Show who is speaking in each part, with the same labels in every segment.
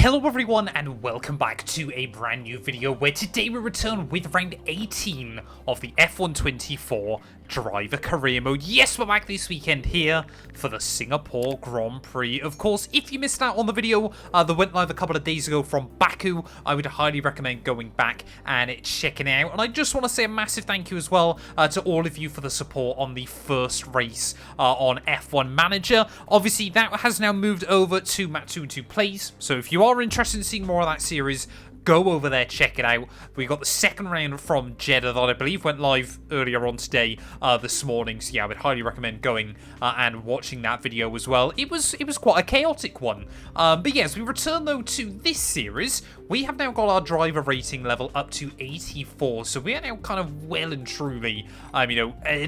Speaker 1: Hello everyone and welcome back to a brand new video where today we return with round 18 of the F124 driver career mode. Yes, we're back this weekend here for the Singapore Grand Prix. Of course, if you missed out on the video that went live a couple of days ago from Baku, I would highly recommend going back and checking it out. And I just want to say a massive thank you as well to all of you for the support on the first race on F1 Manager. Obviously, that has now moved over to Matsutu Plays, so if you are interested in seeing more of that series, go over there, check it out. We got the second round from Jeddah that I believe went live earlier on today, this morning. So yeah, I would highly recommend going and watching that video as well. It was quite a chaotic one. But yes, we return though to this series. We have now got our driver rating level up to 84, so we are now kind of well and truly, at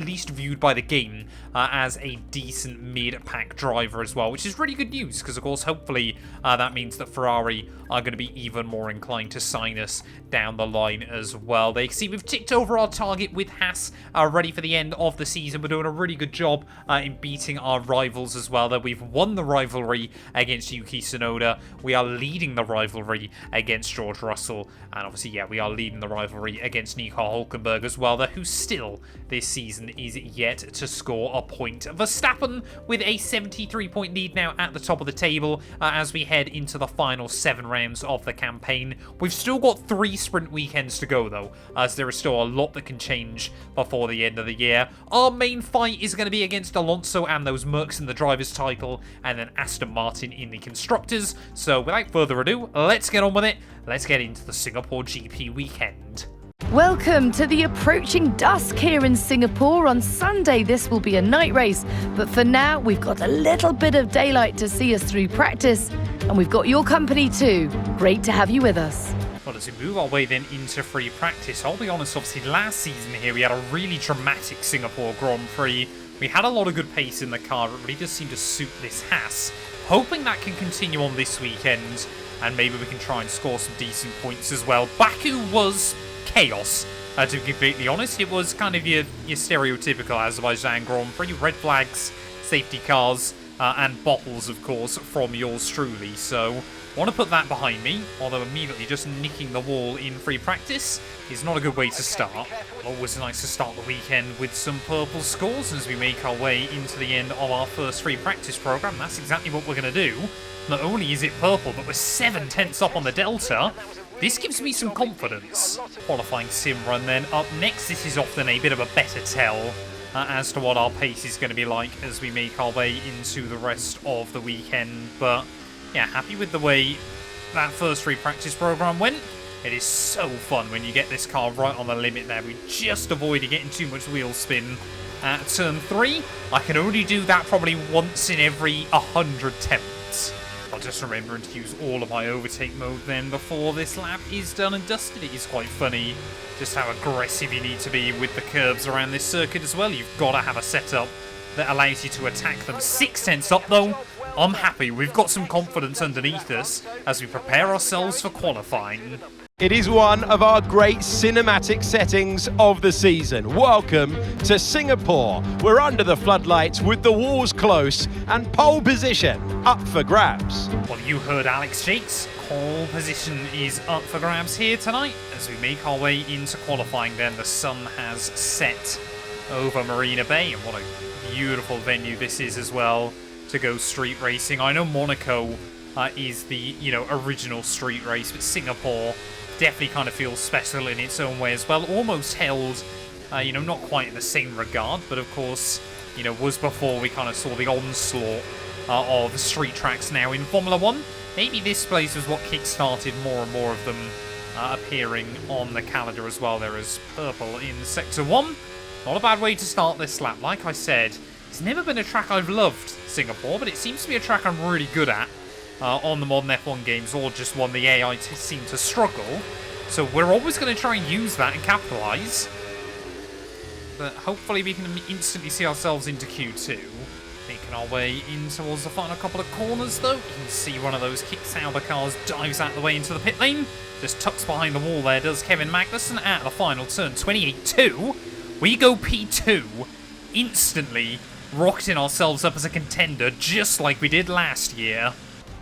Speaker 1: least viewed by the game as a decent mid-pack driver as well, which is really good news because, of course, hopefully that means that Ferrari are going to be even more inclined to sign us down the line as well. They see we've ticked over our target with Haas ready for the end of the season. We're doing a really good job in beating our rivals as well. That we've won the rivalry against Yuki Tsunoda. We are leading the rivalry against George Russell, and obviously, yeah, we are leading the rivalry against Nico Hülkenberg as well, who still this season is yet to score a point. Verstappen with a 73-point lead now at the top of the table as we head into the final 7 rounds of the campaign. We've still got 3 sprint weekends to go though, as there is still a lot that can change before the end of the year. Our main fight is going to be against Alonso and those Mercs in the driver's title, and then Aston Martin in the constructors. So without further ado, let's get on with it. Let's get into the Singapore GP weekend.
Speaker 2: Welcome to the approaching dusk here in Singapore. On Sunday, this will be a night race, but for now, we've got a little bit of daylight to see us through practice, and we've got your company too. Great to have you with us.
Speaker 1: Well, as we move our way then into free practice, I'll be honest, obviously last season here, we had a really dramatic Singapore Grand Prix. We had a lot of good pace in the car. It really does seem to suit this Haas. Hoping that can continue on this weekend, and maybe we can try and score some decent points as well. Baku was chaos, to be completely honest. It was kind of your stereotypical Azerbaijan Grand Prix. Red flags, safety cars, and bottles, of course, from yours truly. So, want to put that behind me, although immediately just nicking the wall in free practice is not a good way to start. Always nice to start the weekend with some purple scores as we make our way into the end of our first free practice program. That's exactly what we're going to do. Not only is it purple, but we're 7 tenths up on the delta. This gives me some confidence. Qualifying sim run then. Up next, this is often a bit of a better tell as to what our pace is going to be like as we make our way into the rest of the weekend. But yeah, happy with the way that first free practice program went. It is so fun when you get this car right on the limit there. We just avoided getting too much wheel spin at turn 3. I can only do that probably once in every 100 attempts. I'll just remembering to use all of my overtake mode then before this lap is done and dusted. It is quite funny just how aggressive you need to be with the curbs around this circuit as well. You've got to have a setup that allows you to attack them. 6 tenths up though. I'm happy. We've got some confidence underneath us as we prepare ourselves for qualifying.
Speaker 3: It is one of our great cinematic settings of the season. Welcome to Singapore. We're under the floodlights with the walls close and pole position up for grabs.
Speaker 1: Well, you heard Alex Jakes. Pole position is up for grabs here tonight as we make our way into qualifying then. The sun has set over Marina Bay, and what a beautiful venue this is as well to go street racing. I know Monaco is the original street race, but Singapore definitely kind of feels special in its own way as well. Almost held, not quite in the same regard, but of course, was before we kind of saw the onslaught of street tracks now in Formula 1. Maybe this place was what kick-started more and more of them appearing on the calendar as well. There is purple in Sector 1. Not a bad way to start this lap. Like I said, it's never been a track I've loved, Singapore, but it seems to be a track I'm really good at. On the modern F1 games, or just one the AI seem to struggle. So we're always going to try and use that and capitalise. But hopefully we can instantly see ourselves into Q2. Making our way in towards the final couple of corners though. You can see one of those Kick-Sauber cars dives out the way into the pit lane. Just tucks behind the wall there does Kevin Magnussen at the final turn. 28-2. We go P2. Instantly rocketing ourselves up as a contender just like we did last year.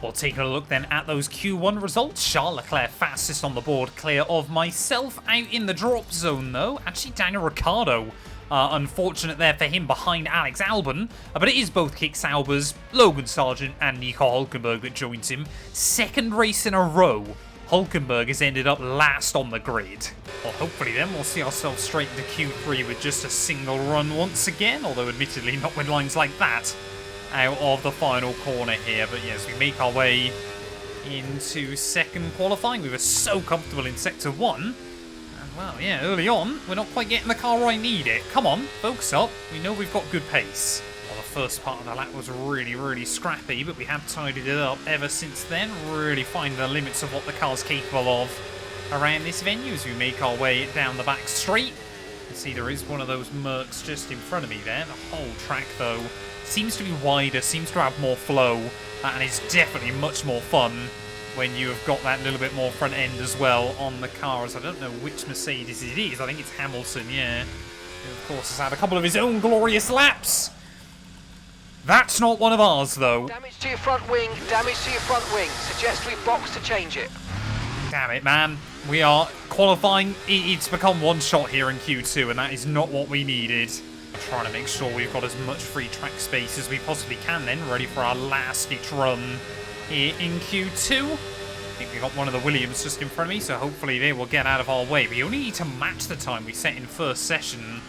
Speaker 1: Well, taking a look then at those Q1 results, Charles Leclerc fastest on the board, clear of myself. Out in the drop zone though, actually Daniel Ricciardo, unfortunate there for him behind Alex Albon, but it is both Kick Saubers, Logan Sargent and Nico Hulkenberg that joins him. Second race in a row, Hulkenberg has ended up last on the grid. Well, hopefully then we'll see ourselves straight into Q3 with just a single run once again, although admittedly not with lines like that out of the final corner here. But yes, we make our way into second qualifying. We were so comfortable in sector 1. And well, yeah, early on, we're not quite getting the car where I need it. Come on, focus up. We know we've got good pace. Well, the first part of the lap was really, really scrappy, but we have tidied it up ever since then. Really finding the limits of what the car's capable of around this venue as we make our way down the back straight. You can see there is one of those Mercs just in front of me there. The whole track, though, seems to be wider, seems to have more flow, and it's definitely much more fun when you have got that little bit more front end as well on the cars. I don't know which Mercedes it is. I think it's Hamilton, yeah. Who, of course, has had a couple of his own glorious laps. That's not one of ours, though.
Speaker 4: Damage to your front wing, damage to your front wing. Suggest we box to change it.
Speaker 1: Damn it, man. We are qualifying. It's become one shot here in Q2, and that is not what we needed. Trying to make sure we've got as much free track space as we possibly can then, ready for our last-ditch run here in Q2. I think we got one of the Williams just in front of me, so hopefully they will get out of our way. We only need to match the time we set in first session,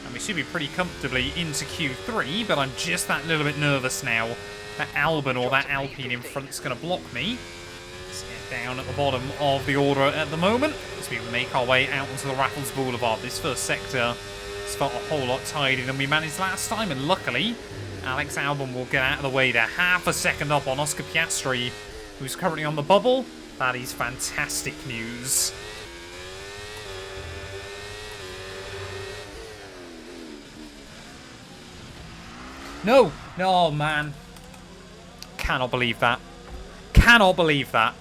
Speaker 1: and we should be pretty comfortably into Q3, but I'm just that little bit nervous now that Albon or that Alpine in front is going to block me. Let's get down at the bottom of the order at the moment as we make our way out onto the Raffles Boulevard. This first sector felt a whole lot tidier than we managed last time, and luckily Alex Albon will get out of the way there. Half a second up on Oscar Piastri, who's currently on the bubble. That is fantastic news. No, oh man, cannot believe that. Cannot believe that.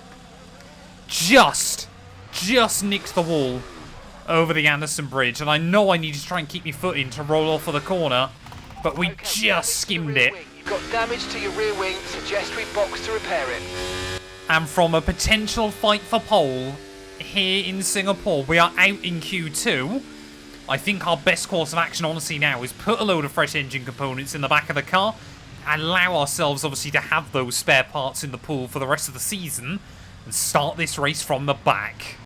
Speaker 1: Just nicked the wall over the Anderson Bridge, and I know I need to try and keep my foot in to roll off of the corner, but we just skimmed it.
Speaker 4: You've got damage to your rear wing, suggest we box to repair it.
Speaker 1: And from a potential fight for pole here in Singapore, we are out in Q2. I think our best course of action, honestly, now is put a load of fresh engine components in the back of the car, and allow ourselves, obviously, to have those spare parts in the pool for the rest of the season, and start this race from the back.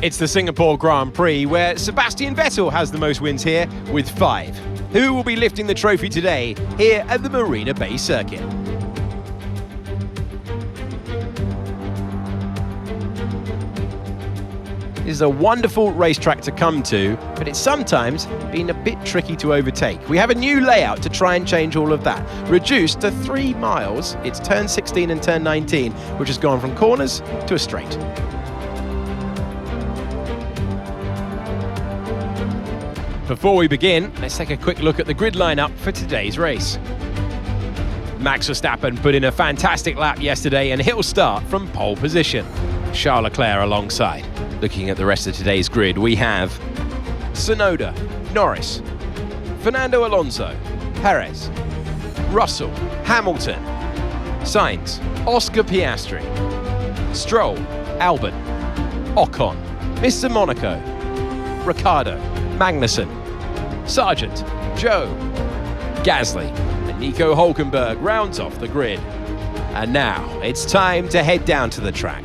Speaker 3: It's the Singapore Grand Prix, where Sebastian Vettel has the most wins here with 5. Who will be lifting the trophy today here at the Marina Bay Circuit? This is a wonderful racetrack to come to, but it's sometimes been a bit tricky to overtake. We have a new layout to try and change all of that. Reduced to 3 miles, it's turn 16 and turn 19, which has gone from corners to a straight. Before we begin, let's take a quick look at the grid lineup for today's race. Max Verstappen put in a fantastic lap yesterday, and he'll start from pole position. Charles Leclerc alongside. Looking at the rest of today's grid, we have Tsunoda, Norris, Fernando Alonso, Perez, Russell, Hamilton, Sainz, Oscar Piastri, Stroll, Albon, Ocon, Mr. Monaco, Ricciardo, Magnussen, Sargent, Joe, Gasly, and Nico Hulkenberg rounds off the grid. And now it's time to head down to the track.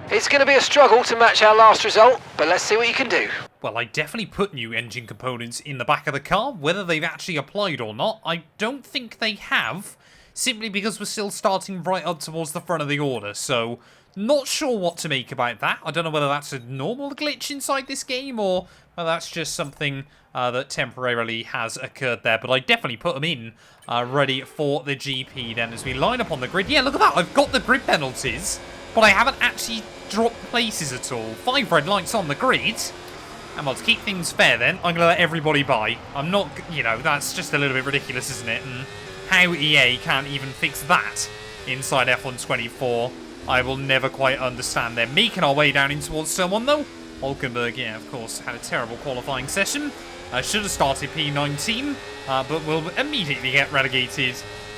Speaker 4: It's going to be a struggle to match our last result, but let's see what you can do.
Speaker 1: Well, I definitely put new engine components in the back of the car. Whether they've actually applied or not, I don't think they have, simply because we're still starting right up towards the front of the order, so not sure what to make about that. I don't know whether that's a normal glitch inside this game, or whether that's just something that temporarily has occurred there, but I definitely put them in ready for the GP then as we line up on the grid. Yeah, look at that, I've got the grid penalties, but I haven't actually dropped places at all. 5 red lights on the grid. And well, to keep things fair then, I'm going to let everybody by. I'm not, you know, that's just a little bit ridiculous, isn't it? And how EA can't even fix that inside F124, I will never quite understand. They're making our way down in towards someone, though. Hulkenberg, yeah, of course, had a terrible qualifying session. Should have started P19, but will immediately get relegated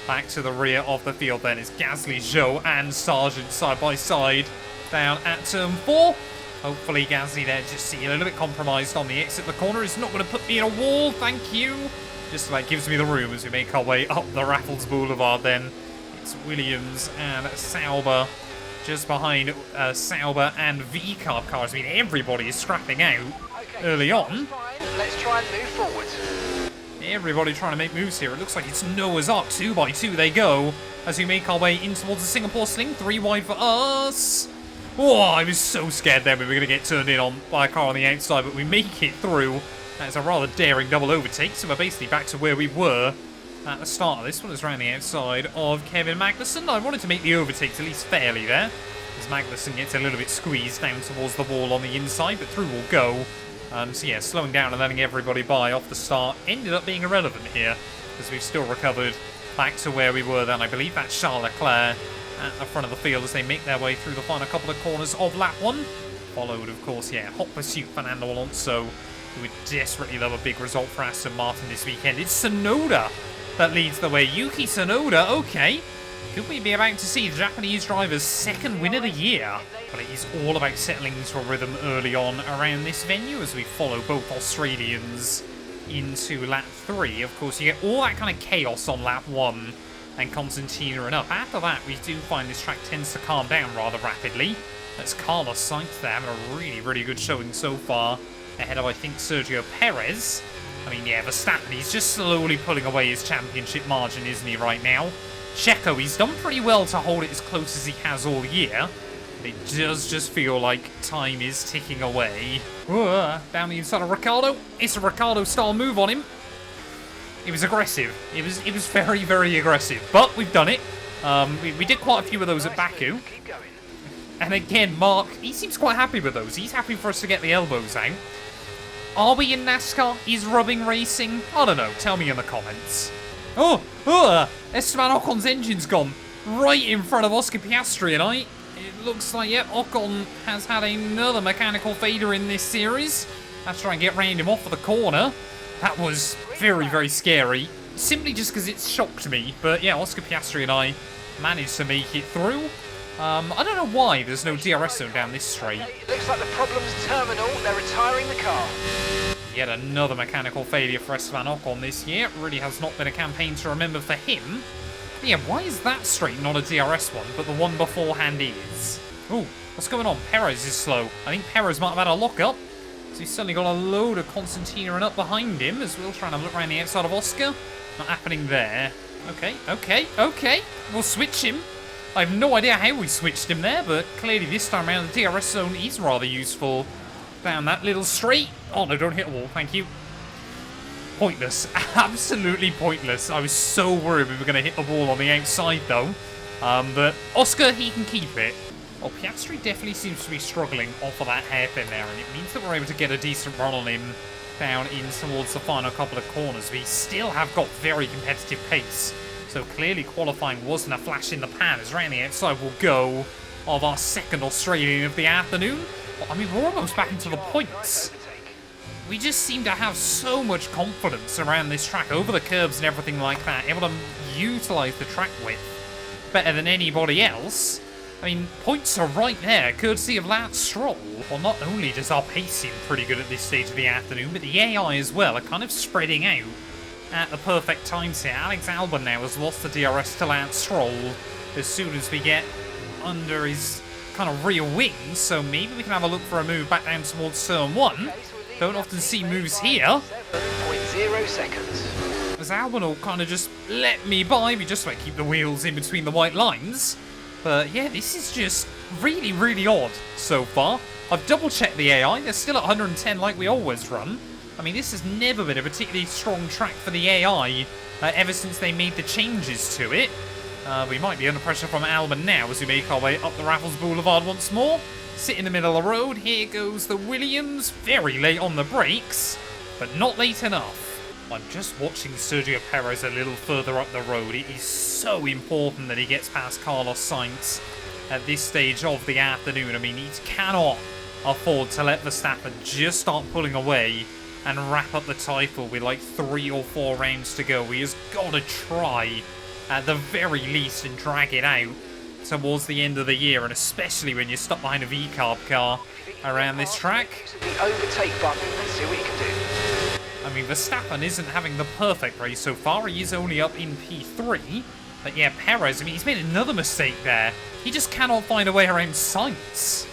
Speaker 1: back to the rear of the field then. It's Gasly, Zhou and Sargent side by side down at turn 4. Hopefully Gasly there just see a little bit compromised on the exit of the corner. It's not going to put me in a wall, thank you. Just like gives me the room as we make our way up the Raffles Boulevard then. It's Williams and Sauber just behind Sauber and V-Carb cars. I mean, everybody is scrapping out early on.
Speaker 4: Let's try and move forward.
Speaker 1: Everybody trying to make moves here. It looks like it's Noah's Ark. 2 by 2 they go as we make our way in towards the Singapore Sling. 3 wide for us. Oh, I was so scared then we were going to get turned in on by a car on the outside, but we make it through. That's a rather daring double overtake, so we're basically back to where we were at the start of this one. Is around the outside of Kevin Magnussen. I wanted to make the overtakes at least fairly there, as Magnussen gets a little bit squeezed down towards the wall on the inside, but through will go. So yeah, slowing down and letting everybody by off the start ended up being irrelevant here, as we've still recovered back to where we were then. I believe that's Charles Leclerc at the front of the field as they make their way through the final couple of corners of lap 1. Followed, of course, yeah, hot pursuit Fernando Alonso, who would desperately love a big result for Aston Martin this weekend. It's Tsunoda that leads the way. Yuki Tsunoda, okay. Could we be about to see the Japanese driver's second win of the year? But it is all about settling into a rhythm early on around this venue as we follow both Australians into lap 3. Of course, you get all that kind of chaos on lap 1 and Constantina and up. After that, we do find this track tends to calm down rather rapidly. That's Carlos Sainz there having a really, really good showing so far, ahead of, I think, Sergio Perez. I mean, yeah, Verstappen, he's just slowly pulling away his championship margin, isn't he, right now? Checo, he's done pretty well to hold it as close as he has all year. But it does just feel like time is ticking away. Down the inside of Ricciardo. It's a Ricciardo-style move on him. It was aggressive. It was very, very aggressive. But we've done it. We did quite a few of those at Baku. And again, Mark, he seems quite happy with those. He's happy for us to get the elbows out. Are we in NASCAR? Is rubbing racing? I don't know. Tell me in the comments. Esteban Ocon's engine's gone right in front of Oscar Piastri, and it looks like, yep, Ocon has had another mechanical failure in this series. Let's try and get round him off of the corner. That was very, very scary, simply just because it shocked me. But yeah, Oscar Piastri and I managed to make it through. I don't know why there's no DRS zone down this straight.
Speaker 4: Looks like the problem's terminal. They're retiring the car.
Speaker 1: Yet another mechanical failure for Esteban Ocon this year. It really has not been a campaign to remember for him. But yeah, why is that straight not a DRS one, but the one beforehand is? Ooh, what's going on? Perez is slow. I think Perez might have had a lock-up. So he's suddenly got a load of Constantina and up behind him as we'll try and look around the outside of Oscar. Not happening there. Okay. We'll switch him. I have no idea how we switched him there, but clearly this time around the DRS zone is rather useful. Down that little straight. Oh no, don't hit a wall, thank you. Pointless. Absolutely pointless. I was so worried we were going to hit the wall on the outside though. But Oscar, he can keep it. Oh, Piastri definitely seems to be struggling off of that hairpin there, and it means that we're able to get a decent run on him down in towards the final couple of corners. We still have got very competitive pace. So clearly qualifying wasn't a flash in the pan, as around the outside will go of our second Australian of the afternoon. I mean, we're almost back into the points. We just seem to have so much confidence around this track, over the curbs and everything like that, able to utilise the track width better than anybody else. I mean, points are right there, courtesy of Lance Stroll. Well, not only does our pace seem pretty good at this stage of the afternoon, but the AI as well are kind of spreading out at the perfect times here. Alex Albon now has lost the DRS to Lance Stroll as soon as we get under his kind of rear wings, so maybe we can have a look for a move back down towards turn 1. Don't often see moves here.
Speaker 4: 7.0 seconds.
Speaker 1: As Albon will kind of just let me by, we just like keep the wheels in between the white lines. But yeah, this is just really, really odd so far. I've double checked the AI, they're still at 110 like we always run. I mean, this has never been a particularly strong track for the AI ever since they made the changes to it. We might be under pressure from Albon now as we make our way up the Raffles Boulevard once more. Sit in the middle of the road. Here goes the Williams. Very late on the brakes, but not late enough. I'm just watching Sergio Perez a little further up the road. It is so important that he gets past Carlos Sainz at this stage of the afternoon. I mean, he cannot afford to let Verstappen just start pulling away and wrap up the title with like 3 or 4 rounds to go. He has got to try, at the very least, and drag it out towards the end of the year, and especially when you're stuck behind a V-carb car around this track.
Speaker 4: The overtake button and see what you can do.
Speaker 1: I mean, Verstappen isn't having the perfect race so far. He is only up in P3. But yeah, Perez, I mean, he's made another mistake there. He just cannot find a way around Sainz.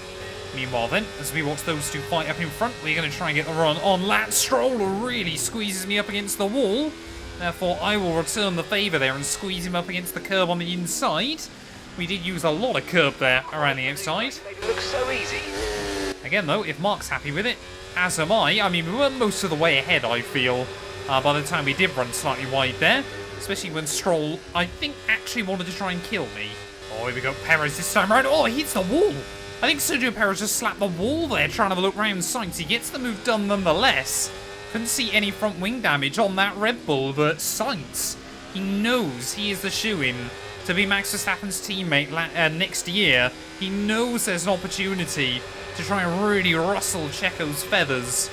Speaker 1: Meanwhile then, as we watch those two fight up in front, we're going to try and get the run on Lance Stroll, who really squeezes me up against the wall. Therefore, I will return the favour there and squeeze him up against the curb on the inside. We did use a lot of curb there around the outside.
Speaker 4: It looks so easy.
Speaker 1: Again though, if Mark's happy with it, as am I. I mean, we were most of the way ahead, I feel, by the time we did run slightly wide there. Especially when Stroll, I think, actually wanted to try and kill me. Oh, here we go, Perez this time around. Oh, he hits the wall. I think Sergio Perez just slapped the wall there, trying to have a look round Sainz. He gets the move done nonetheless. Couldn't see any front wing damage on that Red Bull, but Sainz, he knows he is the shoo-in to be Max Verstappen's teammate next year. He knows there's an opportunity to try and really rustle Checo's feathers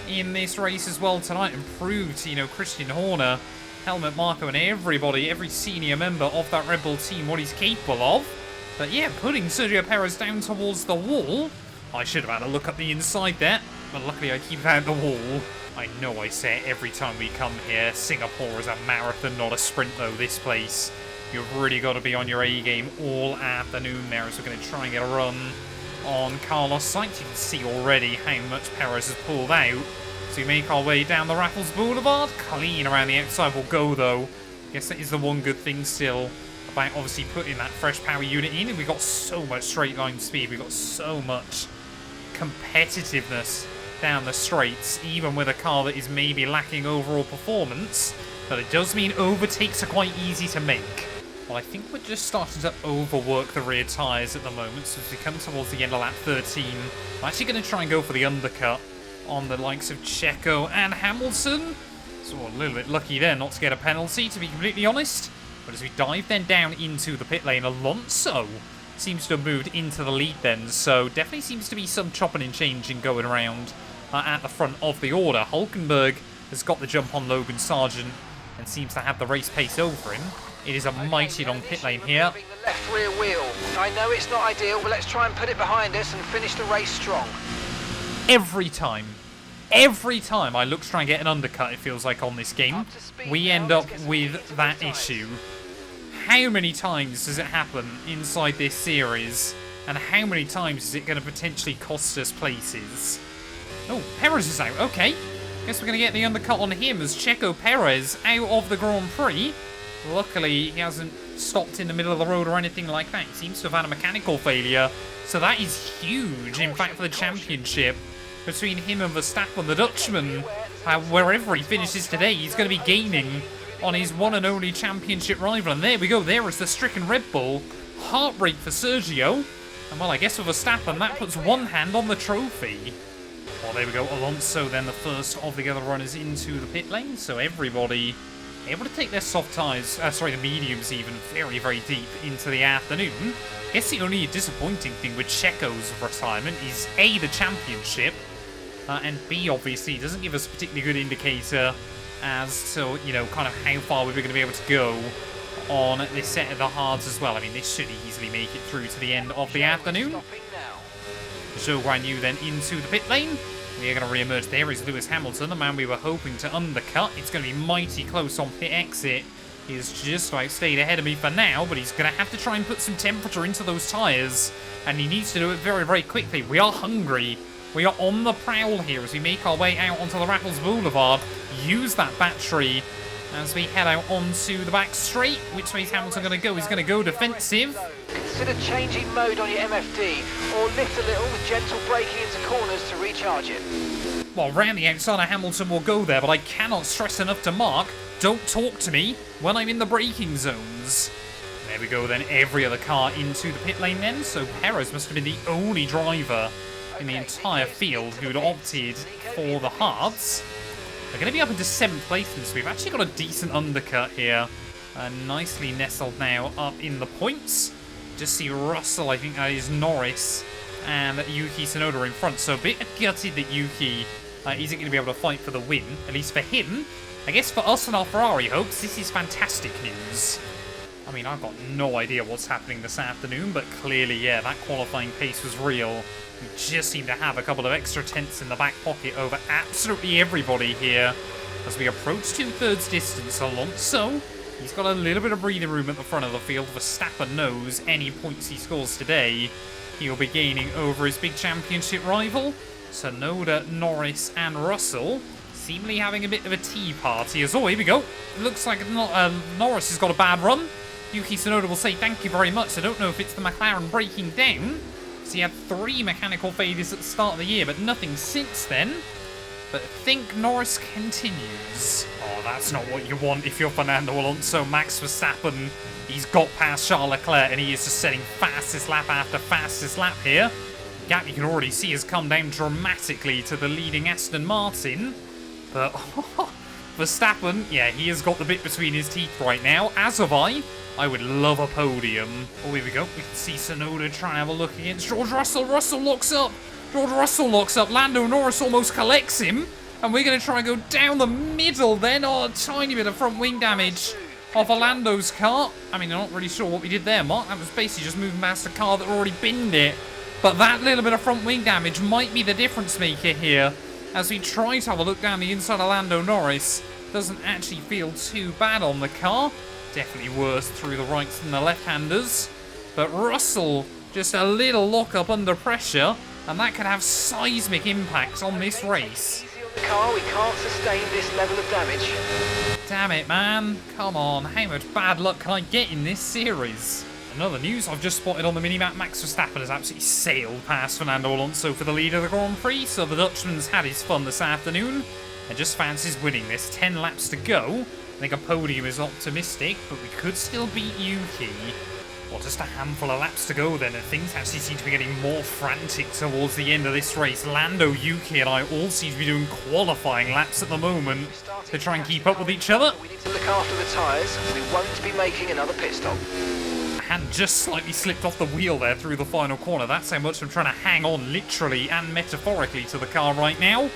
Speaker 1: in this race as well tonight and prove to, you know, Christian Horner, Helmut Marko, and everybody, every senior member of that Red Bull team, what he's capable of. But yeah, putting Sergio Perez down towards the wall. I should have had a look at the inside there, but luckily I keep out the wall. I know I say it every time we come here. Singapore is a marathon, not a sprint though, this place. You've really got to be on your A game all afternoon there, as we're going to try and get a run on Carlos Sainz. You can see already how much Perez has pulled out. So we make our way down the Raffles Boulevard. Clean around the outside will go though. I guess that is the one good thing still about obviously putting that fresh power unit in. And we got so much straight line speed. We got so much competitiveness down the straights, even with a car that is maybe lacking overall performance. But it does mean overtakes are quite easy to make. Well, I think we're just starting to overwork the rear tyres at the moment, so as we come towards the end of lap 13, I'm actually going to try and go for the undercut on the likes of Checo and Hamilton. So a little bit lucky there not to get a penalty, to be completely honest. But as we dive then down into the pit lane, Alonso seems to have moved into the lead then, so definitely seems to be some chopping and changing going around at the front of the order. Hulkenberg has got the jump on Logan Sargent and seems to have the race pace over him. It is a mighty long pit lane here.
Speaker 4: The left rear wheel. I know it's not ideal, but let's try and put it behind us and finish the race strong.
Speaker 1: Every time I look to try and get an undercut, it feels like, on this game, we end up with that issue. How many times does it happen inside this series? And how many times is it going to potentially cost us places? Oh, Perez is out. Okay. Guess we're going to get the undercut on him as Checo Perez out of the Grand Prix. Luckily, he hasn't stopped in the middle of the road or anything like that. He seems to have had a mechanical failure. So that is huge, in fact, for the championship. Between him and Verstappen, the Dutchman, wherever he finishes today, he's going to be gaining on his one and only championship rival. And there we go, there is the stricken Red Bull. Heartbreak for Sergio. And well, I guess for Verstappen, that puts one hand on the trophy. Well, there we go, Alonso then the first of the other runners into the pit lane. So everybody able to take their soft tyres, the mediums even, very, very deep into the afternoon. I guess the only disappointing thing with Checo's retirement is A, the championship, and B, obviously, doesn't give us a particularly good indicator as to, you know, kind of how far we were going to be able to go on this set of the hards as well. I mean, this should easily make it through to the end of the afternoon. Zhou Guanyu then into the pit lane. We are going to re-emerge. There is Lewis Hamilton, the man we were hoping to undercut. It's going to be mighty close on pit exit. He has just about stayed ahead of me for now, but he's going to have to try and put some temperature into those tyres, and he needs to do it very, very quickly. We are hungry. We are on the prowl here as we make our way out onto the Raffles Boulevard. Use that battery as we head out onto the back straight. Which way is Hamilton going to go? He's going to go defensive.
Speaker 4: Consider changing mode on your MFD, or lift a little with gentle braking into corners to recharge it.
Speaker 1: Well, round the outside of Hamilton will go there, but I cannot stress enough to Mark, don't talk to me when I'm in the braking zones. There we go then, every other car into the pit lane then, so Perez must have been the only driver in the entire field who'd opted for the hards. They're going to be up into 7th place, so we've actually got a decent undercut here. Nicely nestled now up in the points. Just see Russell, I think that is Norris, and Yuki Tsunoda in front. So a bit gutted that Yuki isn't going to be able to fight for the win, at least for him. I guess for us and our Ferrari hopes, this is fantastic news. I mean, I've got no idea what's happening this afternoon, but clearly, yeah, that qualifying pace was real. We just seem to have a couple of extra tenths in the back pocket over absolutely everybody here. As we approach 2/3 distance, Alonso, he's got a little bit of breathing room at the front of the field. Verstappen knows any points he scores today, he'll be gaining over his big championship rival. Tsunoda, Norris, and Russell seemingly having a bit of a tea party. As oh, here we go. Looks like Norris has got a bad run. Yuki Tsunoda will say thank you very much. I don't know if it's the McLaren breaking down. So he had 3 mechanical failures at the start of the year, but nothing since then. But I think Norris continues. Oh, that's not what you want if you're Fernando Alonso. Max Verstappen, he's got past Charles Leclerc, and he is just setting fastest lap after fastest lap here. The gap you can already see has come down dramatically to the leading Aston Martin. But Verstappen, yeah, he has got the bit between his teeth right now, as have I. I would love a podium. Oh, here we go. We can see Tsunoda trying to have a look against George Russell. Russell locks up. George Russell locks up. Lando Norris almost collects him. And we're going to try and go down the middle then. Oh, a tiny bit of front wing damage off of Lando's car. I mean, I'm not really sure what we did there, Mark. That was basically just moving past a car that already binned it. But that little bit of front wing damage might be the difference maker here. As we try to have a look down the inside of Lando Norris. Doesn't actually feel too bad on the car. Definitely worse through the rights than the left-handers. But Russell, just a little lock-up under pressure, and that could have seismic impacts on this race.
Speaker 4: Easy on the car, we can't sustain this level of damage.
Speaker 1: Damn it, man. Come on, how much bad luck can I get in this series? Another news I've just spotted on the minimap, Max Verstappen has absolutely sailed past Fernando Alonso for the lead of the Grand Prix, so the Dutchman's had his fun this afternoon and just fancies winning this. 10 laps to go. I think a podium is optimistic, but we could still beat Yuki. Well, just a handful of laps to go then, and things actually seem to be getting more frantic towards the end of this race. Lando, Yuki, and I all seem to be doing qualifying laps at the moment to try and keep up with each other.
Speaker 4: We need to look after the tyres. We won't be making another pit stop.
Speaker 1: Hand just slightly slipped off the wheel there through the final corner. That's how much I'm trying to hang on, literally and metaphorically, to the car right now.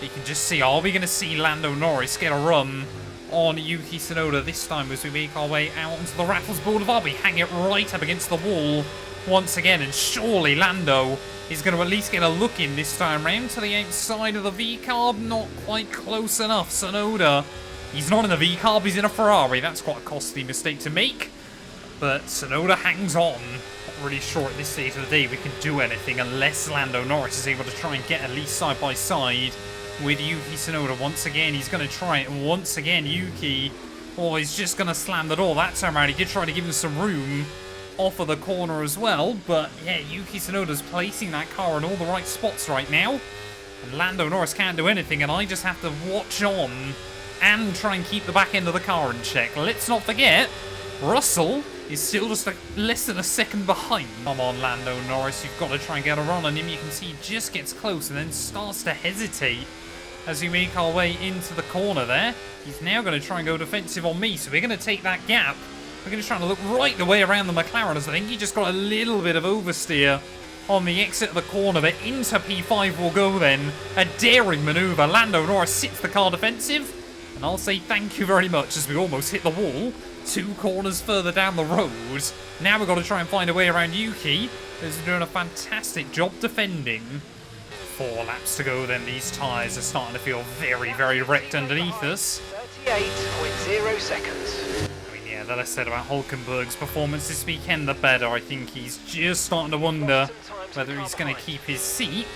Speaker 1: You can just see, are we going to see Lando Norris get a run on Yuki Tsunoda this time as we make our way out onto the Raffles Boulevard? We hang it right up against the wall once again, and surely Lando is going to at least get a look in this time round to the outside of the V-carb. Not quite close enough. Tsunoda, he's not in the V-carb, he's in a Ferrari. That's quite a costly mistake to make. But Tsunoda hangs on. Not really sure at this stage of the day we can do anything unless Lando Norris is able to try and get at least side by side with Yuki Tsunoda. Once again, he's going to try it. And once again, Yuki, oh, he's just going to slam the door. That time around, he did try to give him some room off of the corner as well. But yeah, Yuki Tsunoda's placing that car in all the right spots right now. And Lando Norris can't do anything, and I just have to watch on and try and keep the back end of the car in check. Let's not forget, Russell is still just less than a second behind. Come on, Lando Norris, you've got to try and get a run on him. You can see he just gets close and then starts to hesitate as we make our way into the corner there. He's now going to try and go defensive on me, so we're going to take that gap. We're going to try and look right the way around the McLaren, as I think he just got a little bit of oversteer on the exit of the corner, but into P5 will go then. A daring manoeuvre. Lando Norris sits the car defensive, and I'll say thank you very much as we almost hit the wall. 2 corners further down the road. Now we've got to try and find a way around Yuki, who's doing a fantastic job defending. 4 laps to go then. These tyres are starting to feel very, very wrecked underneath us.
Speaker 4: 38.0 seconds.
Speaker 1: I mean, yeah, the less said about Hulkenberg's performance this weekend, the better. I think he's just starting to wonder whether he's going to keep his seat.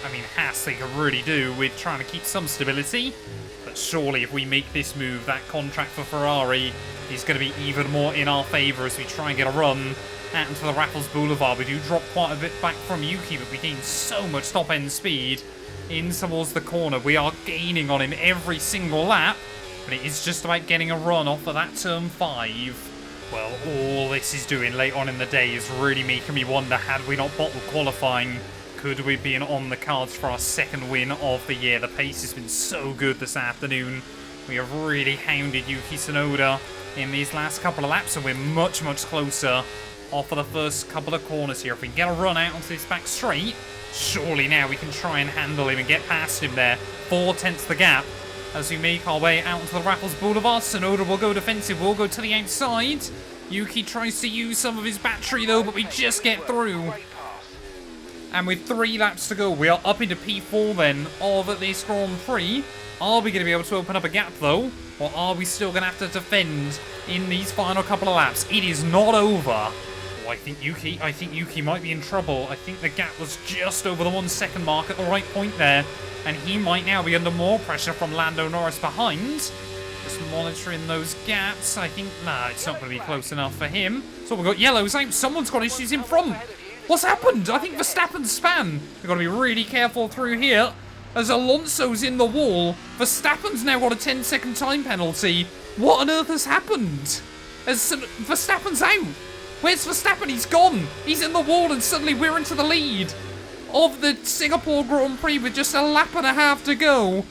Speaker 1: I mean, Haas, they could really do with trying to keep some stability. But surely if we make this move, that contract for Ferrari is going to be even more in our favour as we try and get a run out into the Raffles Boulevard. We do drop quite a bit back from Yuki, but we gain so much top-end speed in towards the corner. We are gaining on him every single lap, but it is just about getting a run off of that turn 5. Well, all this is doing late on in the day is really making me wonder, had we not bottled qualifying, could we be on the cards for our second win of the year? The pace has been so good this afternoon. We have really hounded Yuki Tsunoda in these last couple of laps, and we're much, much closer off for the first couple of corners here. If we can get a run out onto this back straight, surely now we can try and handle him and get past him there. 4/10 the gap as we make our way out onto the Raffles Boulevard. Sonoda will go defensive, we'll go to the outside. Yuki tries to use some of his battery though, but we just get through. And with 3 laps to go, we are up into P4 then of this Grand Prix. Are we going to be able to open up a gap though? Or are we still going to have to defend in these final couple of laps? It is not over. Oh, I think Yuki might be in trouble. I think the gap was just over the 1 second mark at the right point there. And he might now be under more pressure from Lando Norris behind. Just monitoring those gaps. I think, nah, it's not going to be close enough for him. So we've got yellows out. Someone's got issues in front. What's happened? I think Verstappen's span. We've got to be really careful through here. As Alonso's in the wall, Verstappen's now got a 10-second time penalty. What on earth has happened? As Verstappen's out. Where's Verstappen? He's gone. He's in the wall and suddenly we're into the lead of the Singapore Grand Prix with just a lap and a half to go.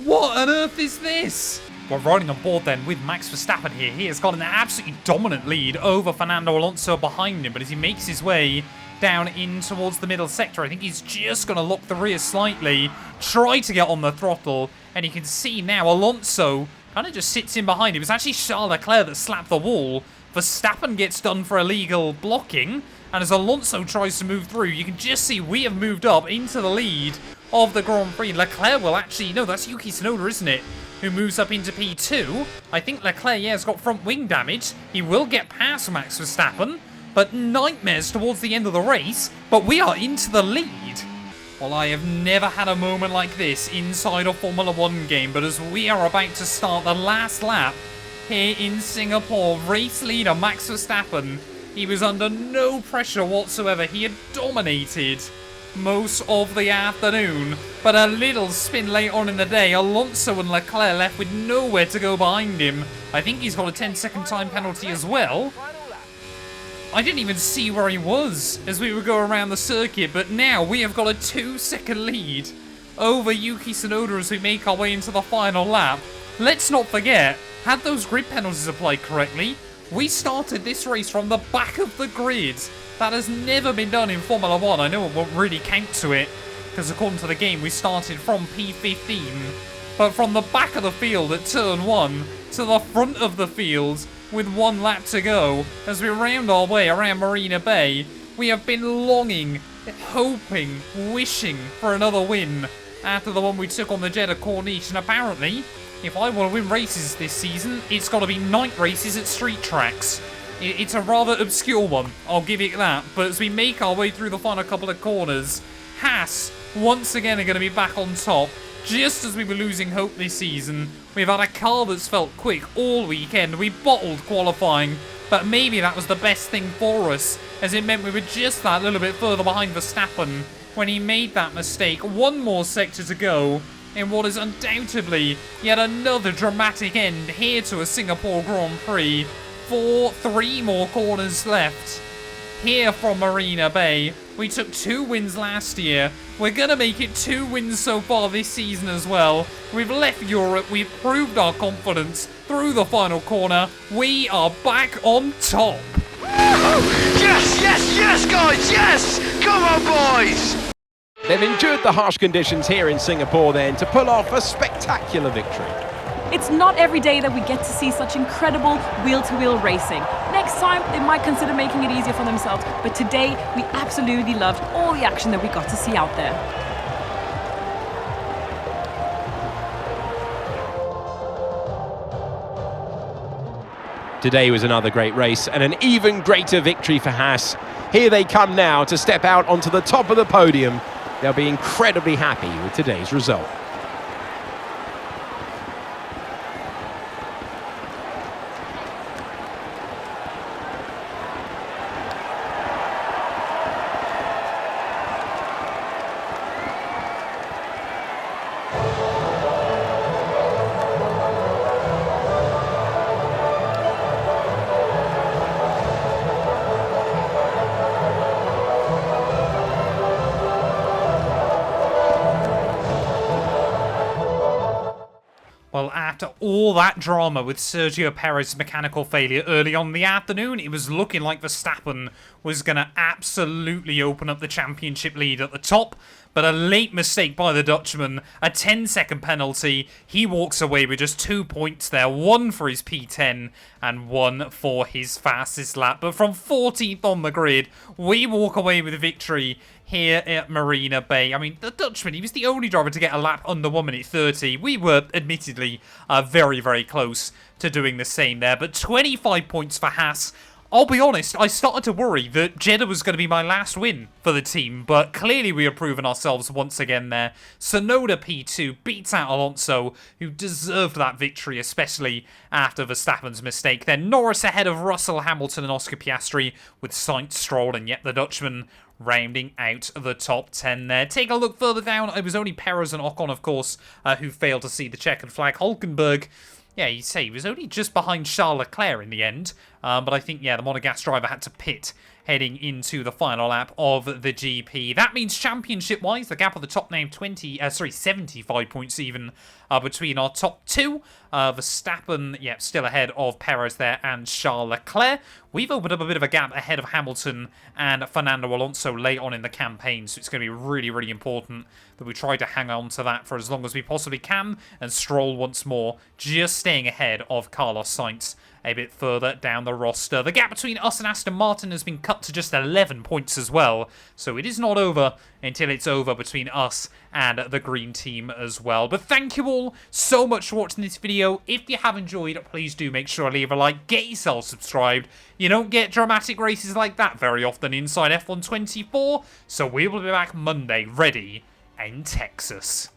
Speaker 1: What on earth is this? We're riding on board then with Max Verstappen here. He has got an absolutely dominant lead over Fernando Alonso behind him, but as he makes his way down in towards the middle sector, I think he's just going to lock the rear slightly, try to get on the throttle, and you can see now Alonso kind of just sits in behind him. It's actually Charles Leclerc that slapped the wall. Verstappen gets done for illegal blocking, and as Alonso tries to move through, you can just see we have moved up into the lead of the Grand Prix. Leclerc will actually, no, that's Yuki Tsunoda, isn't it, who moves up into P2. I think Leclerc, yeah, has got front wing damage. He will get past Max Verstappen, but nightmares towards the end of the race, but we are into the lead. Well, I have never had a moment like this inside a Formula 1 game, but as we are about to start the last lap here in Singapore, race leader Max Verstappen, he was under no pressure whatsoever. He had dominated most of the afternoon, but a little spin late on in the day, Alonso and Leclerc left with nowhere to go behind him. I think he's got a 10-second time penalty as well. I didn't even see where he was as we were going around the circuit, but now we have got a 2-second lead over Yuki Tsunoda as we make our way into the final lap. Let's not forget, had those grid penalties applied correctly, we started this race from the back of the grid. That has never been done in Formula 1. I know it won't really count to it, because according to the game, we started from P15. But from the back of the field at turn 1 to the front of the field with 1 lap to go, as we round our way around Marina Bay, we have been longing, hoping, wishing for another win after the one we took on the Jeddah Corniche. And apparently, if I want to win races this season, it's got to be night races at street tracks. It's a rather obscure one, I'll give it that. But as we make our way through the final couple of corners, Haas once again are going to be back on top. Just as we were losing hope this season, we've had a car that's felt quick all weekend. We bottled qualifying, but maybe that was the best thing for us, as it meant we were just that little bit further behind Verstappen when he made that mistake. 1 more sector to go in what is undoubtedly yet another dramatic end here to a Singapore Grand Prix. 3 more corners left here from Marina Bay. We took 2 wins last year. We're going to make it 2 wins so far this season as well. We've left Europe. We've proved our confidence through the final corner. We are back on top.
Speaker 4: Yes, yes, yes, guys, yes! Come on, boys!
Speaker 3: They've endured the harsh conditions here in Singapore then to pull off a spectacular victory.
Speaker 5: It's not every day that we get to see such incredible wheel-to-wheel racing. Next time, they might consider making it easier for themselves, but today, we absolutely loved all the action that we got to see out there.
Speaker 3: Today was another great race and an even greater victory for Haas. Here they come now to step out onto the top of the podium. They'll be incredibly happy with today's result.
Speaker 1: all that drama with Sergio Perez's mechanical failure early on in the afternoon, it was looking like Verstappen was going to absolutely open up the championship lead at the top. But a late mistake by the Dutchman, a 10-second penalty. He walks away with just 2 points there, 1 for his P10 and 1 for his fastest lap. But from 14th on the grid, we walk away with a victory here at Marina Bay. I mean, the Dutchman, he was the only driver to get a lap under 1 minute 30. We were admittedly very, very close to doing the same there. But 25 points for Haas. I'll be honest, I started to worry that Jeddah was going to be my last win for the team, but clearly we have proven ourselves once again there. Sonoda P2 beats out Alonso, who deserved that victory, especially after Verstappen's mistake. Then Norris ahead of Russell, Hamilton and Oscar Piastri, with Sainz, Stroll and yet the Dutchman rounding out the top 10 there. Take a look further down, it was only Perez and Ocon, of course, who failed to see the checkered flag. Hulkenberg, yeah, you say he was only just behind Charles Leclerc in the end. But I think, yeah, the Monegasque driver had to pit heading into the final lap of the GP. That means championship-wise, the gap of the top now 75 points even between our top two. Verstappen, yeah, still ahead of Perez there and Charles Leclerc. We've opened up a bit of a gap ahead of Hamilton and Fernando Alonso late on in the campaign, so it's going to be really, really important that we try to hang on to that for as long as we possibly can. And Stroll once more just staying ahead of Carlos Sainz a bit further down the roster. The gap between us and Aston Martin has been cut to just 11 points as well, so it is not over until it's over between us and the green team as well. But thank you all so much for watching this video. If you have enjoyed, please do make sure to leave a like, get yourself subscribed. You don't get dramatic races like that very often inside F1 24, so we will be back Monday ready in Texas.